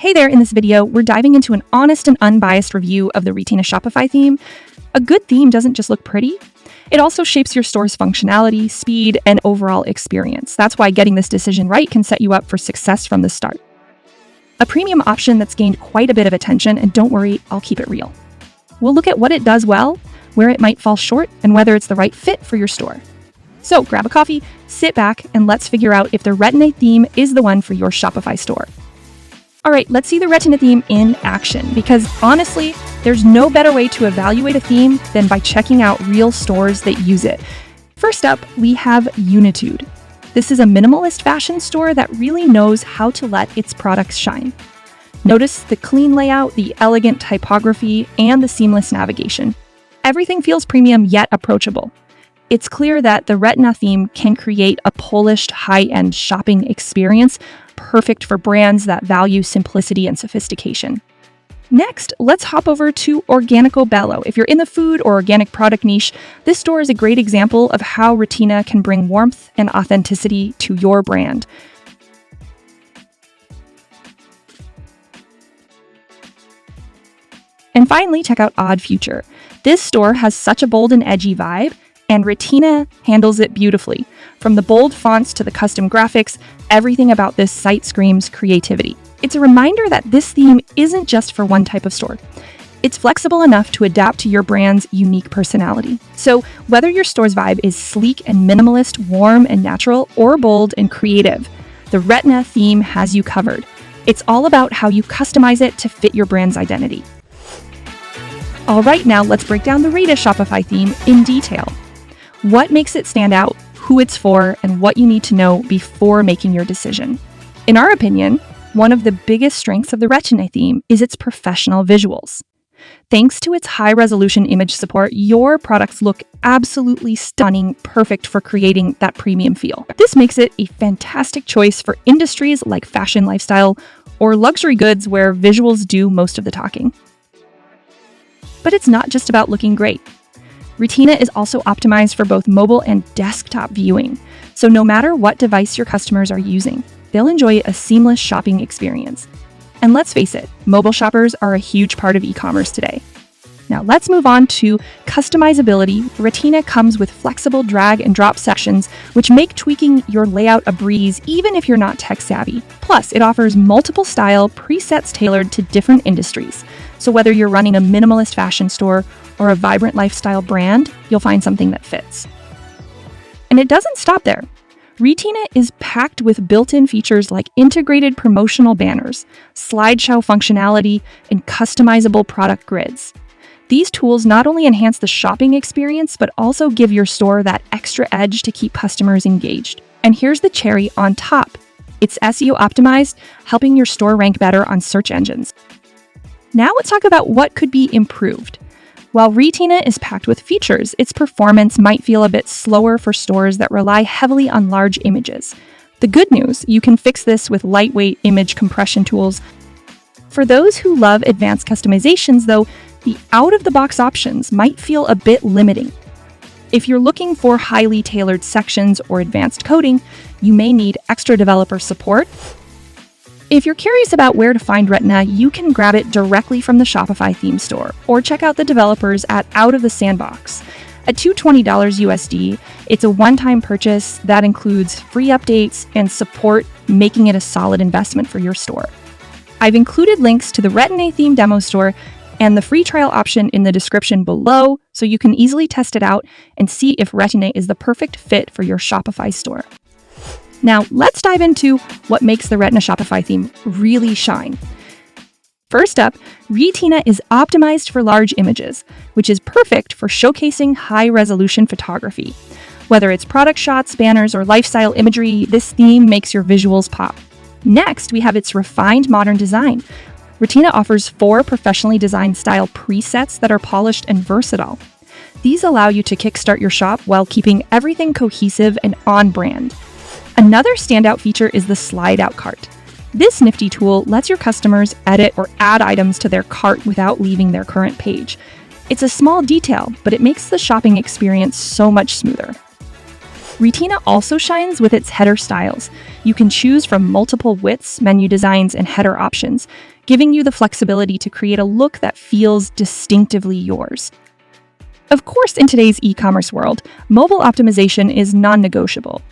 Hey there, in this video, we're diving into an honest and unbiased review of the Retina Shopify theme. A good theme doesn't just look pretty, it also shapes your store's functionality, speed, and overall experience. That's why getting this decision right can set you up for success from the start. A premium option that's gained quite a bit of attention, and don't worry, I'll keep it real. We'll look at what it does well, where it might fall short, and whether it's the right fit for your store. So grab a coffee, sit back, and let's figure out if the Retina theme is the one for your Shopify store. All right, let's see the Retina theme in action, because honestly, there's no better way to evaluate a theme than by checking out real stores that use it. First up, we have Unitude. This is a minimalist fashion store that really knows how to let its products shine. Notice the clean layout, the elegant typography, and the seamless navigation. Everything feels premium yet approachable. It's clear that the Retina theme can create a polished, high-end shopping experience, perfect for brands that value simplicity and sophistication. Next, let's hop over to Organico Bello. If you're in the food or organic product niche, this store is a great example of how Retina can bring warmth and authenticity to your brand. And finally, check out Odd Future. This store has such a bold and edgy vibe, and Retina handles it beautifully. From the bold fonts to the custom graphics, everything about this site screams creativity. It's a reminder that this theme isn't just for one type of store. It's flexible enough to adapt to your brand's unique personality. So whether your store's vibe is sleek and minimalist, warm and natural, or bold and creative, the Retina theme has you covered. It's all about how you customize it to fit your brand's identity. All right, now let's break down the Retina Shopify theme in detail. What makes it stand out, who it's for, and what you need to know before making your decision. In our opinion, one of the biggest strengths of the Retina theme is its professional visuals. Thanks to its high-resolution image support, your products look absolutely stunning, perfect for creating that premium feel. This makes it a fantastic choice for industries like fashion, lifestyle, or luxury goods where visuals do most of the talking. But it's not just about looking great. Retina is also optimized for both mobile and desktop viewing, so no matter what device your customers are using, they'll enjoy a seamless shopping experience. And let's face it, mobile shoppers are a huge part of e-commerce today. Now let's move on to customizability. Retina comes with flexible drag and drop sections, which make tweaking your layout a breeze even if you're not tech savvy. Plus, it offers multiple style presets tailored to different industries. So whether you're running a minimalist fashion store or a vibrant lifestyle brand, you'll find something that fits. And it doesn't stop there. Retina is packed with built-in features like integrated promotional banners, slideshow functionality, and customizable product grids. These tools not only enhance the shopping experience, but also give your store that extra edge to keep customers engaged. And here's the cherry on top. It's SEO optimized, helping your store rank better on search engines. Now let's talk about what could be improved. While Retina is packed with features, its performance might feel a bit slower for stores that rely heavily on large images. The good news, you can fix this with lightweight image compression tools. For those who love advanced customizations, though, the out-of-the-box options might feel a bit limiting. If you're looking for highly tailored sections or advanced coding, you may need extra developer support. If you're curious about where to find Retina, you can grab it directly from the Shopify theme store, or check out the developers at Out of the Sandbox. At $220 USD, it's a one-time purchase that includes free updates and support, making it a solid investment for your store. I've included links to the Retina theme demo store and the free trial option in the description below, so you can easily test it out and see if Retina is the perfect fit for your Shopify store. Now, let's dive into what makes the Retina Shopify theme really shine. First up, Retina is optimized for large images, which is perfect for showcasing high-resolution photography. Whether it's product shots, banners, or lifestyle imagery, this theme makes your visuals pop. Next, we have its refined modern design. Retina offers 4 professionally designed style presets that are polished and versatile. These allow you to kickstart your shop while keeping everything cohesive and on-brand. Another standout feature is the slide-out cart. This nifty tool lets your customers edit or add items to their cart without leaving their current page. It's a small detail, but it makes the shopping experience so much smoother. Retina also shines with its header styles. You can choose from multiple widths, menu designs, and header options, giving you the flexibility to create a look that feels distinctively yours. Of course, in today's e-commerce world, mobile optimization is non-negotiable.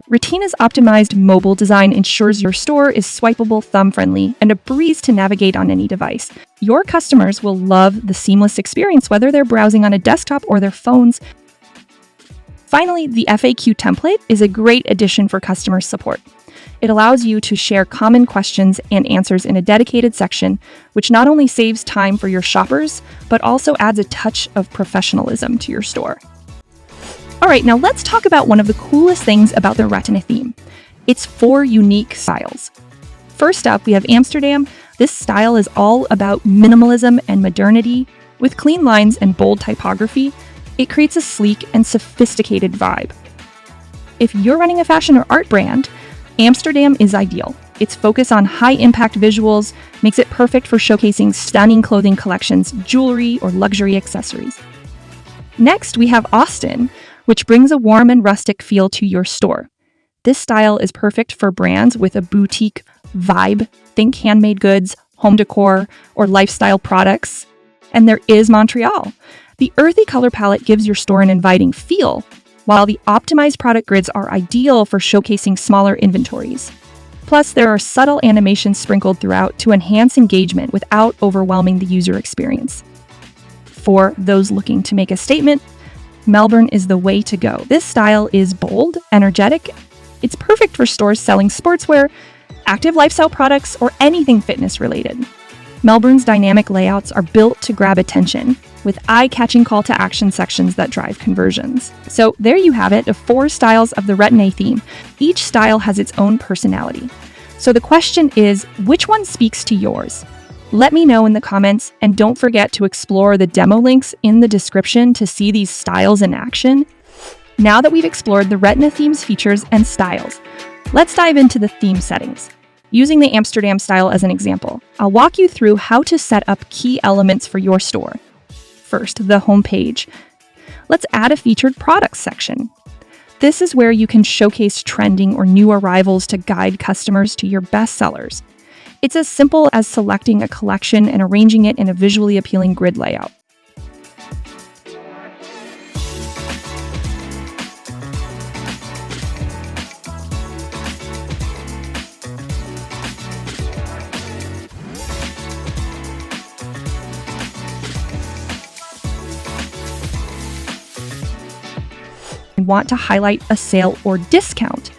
Retina's optimized mobile design ensures your store is swipeable, thumb-friendly, and a breeze to navigate on any device. Your customers will love the seamless experience, whether they're browsing on a desktop or their phones. Finally, the FAQ template is a great addition for customer support. It allows you to share common questions and answers in a dedicated section, which not only saves time for your shoppers, but also adds a touch of professionalism to your store. All right, now let's talk about one of the coolest things about the Retina theme. It's 4 unique styles. First up, we have Amsterdam. This style is all about minimalism and modernity. With clean lines and bold typography, it creates a sleek and sophisticated vibe. If you're running a fashion or art brand, Amsterdam is ideal. Its focus on high-impact visuals makes it perfect for showcasing stunning clothing collections, jewelry, or luxury accessories. Next, we have Austin, which brings a warm and rustic feel to your store. This style is perfect for brands with a boutique vibe. Think handmade goods, home decor, or lifestyle products. And there is Montreal. The earthy color palette gives your store an inviting feel, while the optimized product grids are ideal for showcasing smaller inventories. Plus, there are subtle animations sprinkled throughout to enhance engagement without overwhelming the user experience. For those looking to make a statement, Melbourne is the way to go. This style is bold, energetic. It's perfect for stores selling sportswear, active lifestyle products, or anything fitness related. Melbourne's dynamic layouts are built to grab attention, with eye-catching call to action sections that drive conversions. So there you have it, the 4 styles of the Retina theme. Each style has its own personality. So the question is, which one speaks to yours? Let me know in the comments, and don't forget to explore the demo links in the description to see these styles in action. Now that we've explored the Retina theme's features and styles, let's dive into the theme settings. Using the Amsterdam style as an example, I'll walk you through how to set up key elements for your store. First, the home page. Let's add a featured products section. This is where you can showcase trending or new arrivals to guide customers to your best sellers. It's as simple as selecting a collection and arranging it in a visually appealing grid layout. Want to highlight a sale or discount?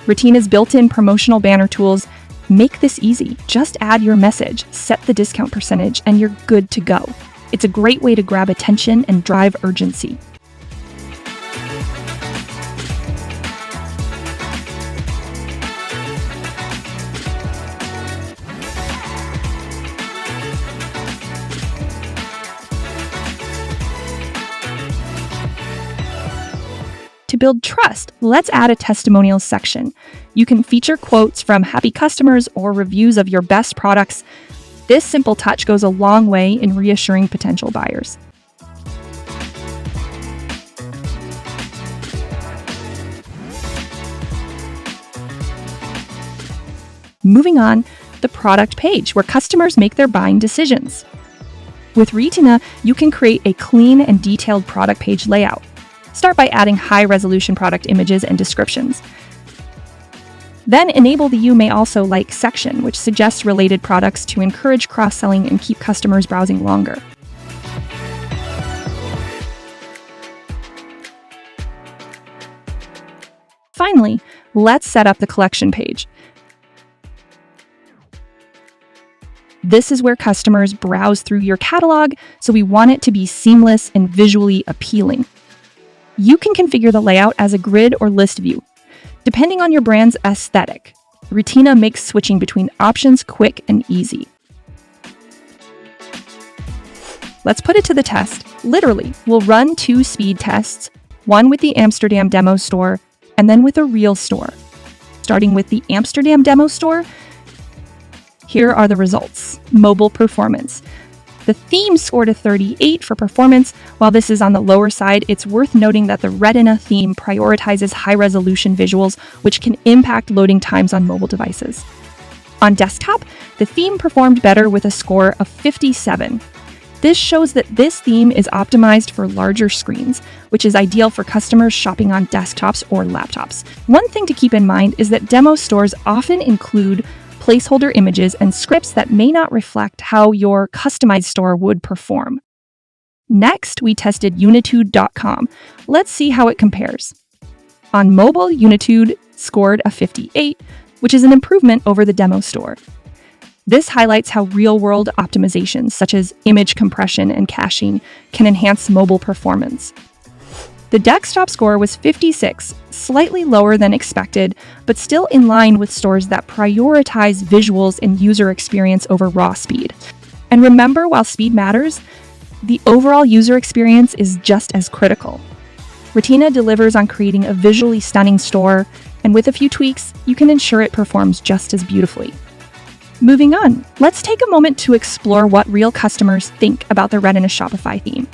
Retina's built-in promotional banner tools make this easy. Just add your message, set the discount percentage, and you're good to go. It's a great way to grab attention and drive urgency. To build trust, let's add a testimonials section. You can feature quotes from happy customers or reviews of your best products. This simple touch goes a long way in reassuring potential buyers. Moving on, the product page, where customers make their buying decisions. With Retina, you can create a clean and detailed product page layout. Start by adding high-resolution product images and descriptions. Then enable the You May Also Like section, which suggests related products to encourage cross-selling and keep customers browsing longer. Finally, let's set up the collection page. This is where customers browse through your catalog, so we want it to be seamless and visually appealing. You can configure the layout as a grid or list view, depending on your brand's aesthetic. Retina makes switching between options quick and easy. Let's put it to the test. Literally, we'll run 2 speed tests, one with the Amsterdam demo store and then with a real store. Starting with the Amsterdam demo store, here are the results. Mobile performance. The theme scored a 38 for performance. While this is on the lower side, it's worth noting that the Retina theme prioritizes high-resolution visuals, which can impact loading times on mobile devices. On desktop, the theme performed better with a score of 57. This shows that this theme is optimized for larger screens, which is ideal for customers shopping on desktops or laptops. One thing to keep in mind is that demo stores often include placeholder images and scripts that may not reflect how your customized store would perform. Next, we tested Unitude.com. Let's see how it compares. On mobile, Unitude scored a 58, which is an improvement over the demo store. This highlights how real-world optimizations, such as image compression and caching, can enhance mobile performance. The desktop score was 56, slightly lower than expected, but still in line with stores that prioritize visuals and user experience over raw speed. And remember, while speed matters, the overall user experience is just as critical. Retina delivers on creating a visually stunning store, and with a few tweaks, you can ensure it performs just as beautifully. Moving on, let's take a moment to explore what real customers think about the Retina Shopify theme.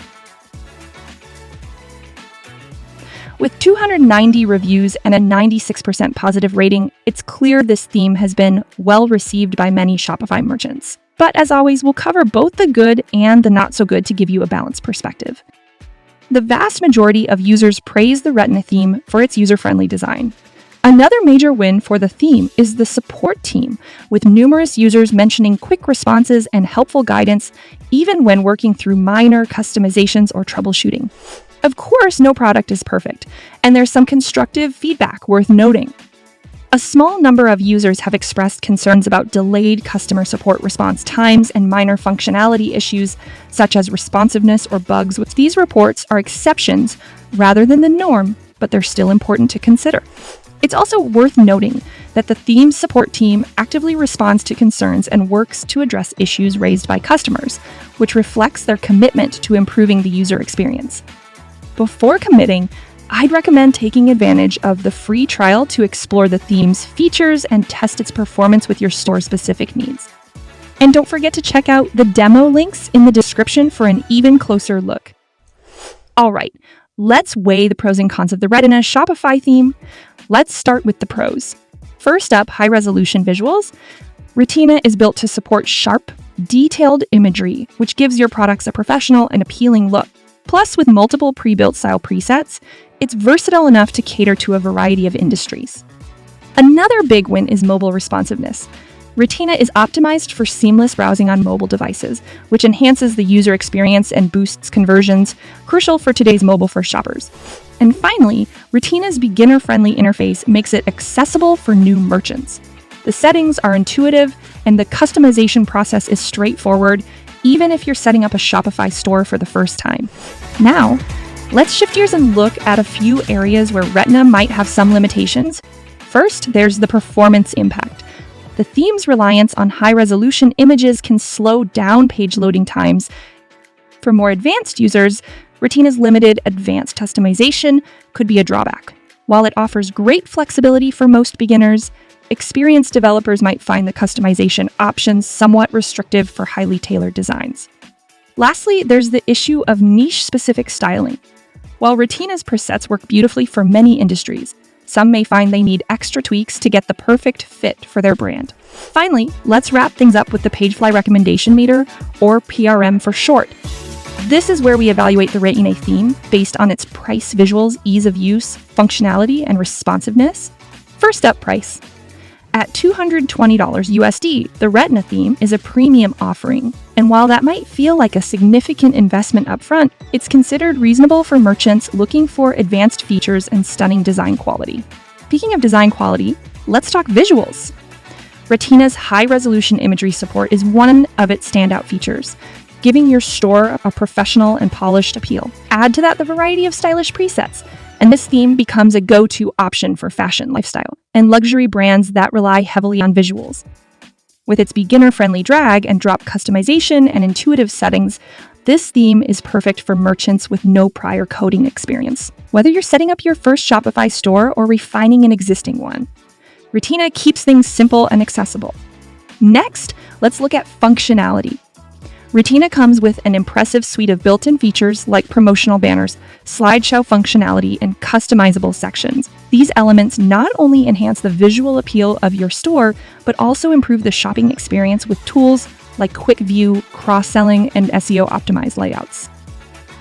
With 290 reviews and a 96% positive rating, it's clear this theme has been well received by many Shopify merchants. But as always, we'll cover both the good and the not so good to give you a balanced perspective. The vast majority of users praise the Retina theme for its user-friendly design. Another major win for the theme is the support team, with numerous users mentioning quick responses and helpful guidance, even when working through minor customizations or troubleshooting. Of course, no product is perfect, and there's some constructive feedback worth noting. A small number of users have expressed concerns about delayed customer support response times and minor functionality issues, such as responsiveness or bugs. These reports are exceptions rather than the norm, but they're still important to consider. It's also worth noting that the theme support team actively responds to concerns and works to address issues raised by customers, which reflects their commitment to improving the user experience. Before committing, I'd recommend taking advantage of the free trial to explore the theme's features and test its performance with your store-specific needs. And don't forget to check out the demo links in the description for an even closer look. All right, let's weigh the pros and cons of the Retina Shopify theme. Let's start with the pros. First up, high-resolution visuals. Retina is built to support sharp, detailed imagery, which gives your products a professional and appealing look. Plus, with multiple pre-built style presets, it's versatile enough to cater to a variety of industries. Another big win is mobile responsiveness. Retina is optimized for seamless browsing on mobile devices, which enhances the user experience and boosts conversions, crucial for today's mobile-first shoppers. And finally, Retina's beginner-friendly interface makes it accessible for new merchants. The settings are intuitive, and the customization process is straightforward, even if you're setting up a Shopify store for the first time. Now, let's shift gears and look at a few areas where Retina might have some limitations. First, there's the performance impact. The theme's reliance on high-resolution images can slow down page loading times. For more advanced users, Retina's limited advanced customization could be a drawback. While it offers great flexibility for most beginners, experienced developers might find the customization options somewhat restrictive for highly tailored designs. Lastly, there's the issue of niche-specific styling. While Retina's presets work beautifully for many industries, some may find they need extra tweaks to get the perfect fit for their brand. Finally, let's wrap things up with the PageFly Recommendation Meter, or PRM for short. This is where we evaluate the Retina theme based on its price, visuals, ease of use, functionality, and responsiveness. First up, price. At $220 USD, the Retina theme is a premium offering, and while that might feel like a significant investment upfront, it's considered reasonable for merchants looking for advanced features and stunning design quality. Speaking of design quality, let's talk visuals. Retina's high-resolution imagery support is one of its standout features, giving your store a professional and polished appeal. Add to that the variety of stylish presets, and this theme becomes a go-to option for fashion, lifestyle, and luxury brands that rely heavily on visuals. With its beginner-friendly drag and drop customization and intuitive settings, this theme is perfect for merchants with no prior coding experience. Whether you're setting up your first Shopify store or refining an existing one, Retina keeps things simple and accessible. Next, let's look at functionality. Retina comes with an impressive suite of built-in features like promotional banners, slideshow functionality, and customizable sections. These elements not only enhance the visual appeal of your store, but also improve the shopping experience with tools like quick view, cross-selling, and SEO-optimized layouts.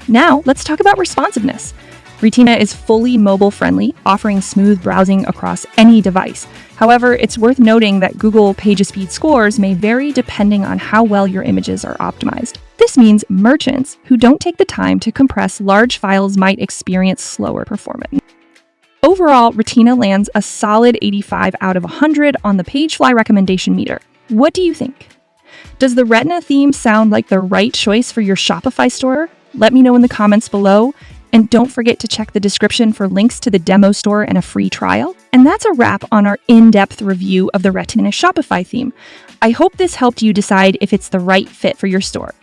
Now, let's talk about responsiveness. Retina is fully mobile-friendly, offering smooth browsing across any device. However, it's worth noting that Google PageSpeed scores may vary depending on how well your images are optimized. This means merchants who don't take the time to compress large files might experience slower performance. Overall, Retina lands a solid 85 out of 100 on the PageFly recommendation meter. What do you think? Does the Retina theme sound like the right choice for your Shopify store? Let me know in the comments below. And don't forget to check the description for links to the demo store and a free trial. And that's a wrap on our in-depth review of the Retina Shopify theme. I hope this helped you decide if it's the right fit for your store.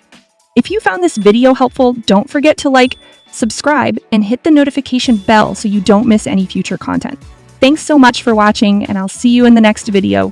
If you found this video helpful, don't forget to like, subscribe, and hit the notification bell so you don't miss any future content. Thanks so much for watching, and I'll see you in the next video.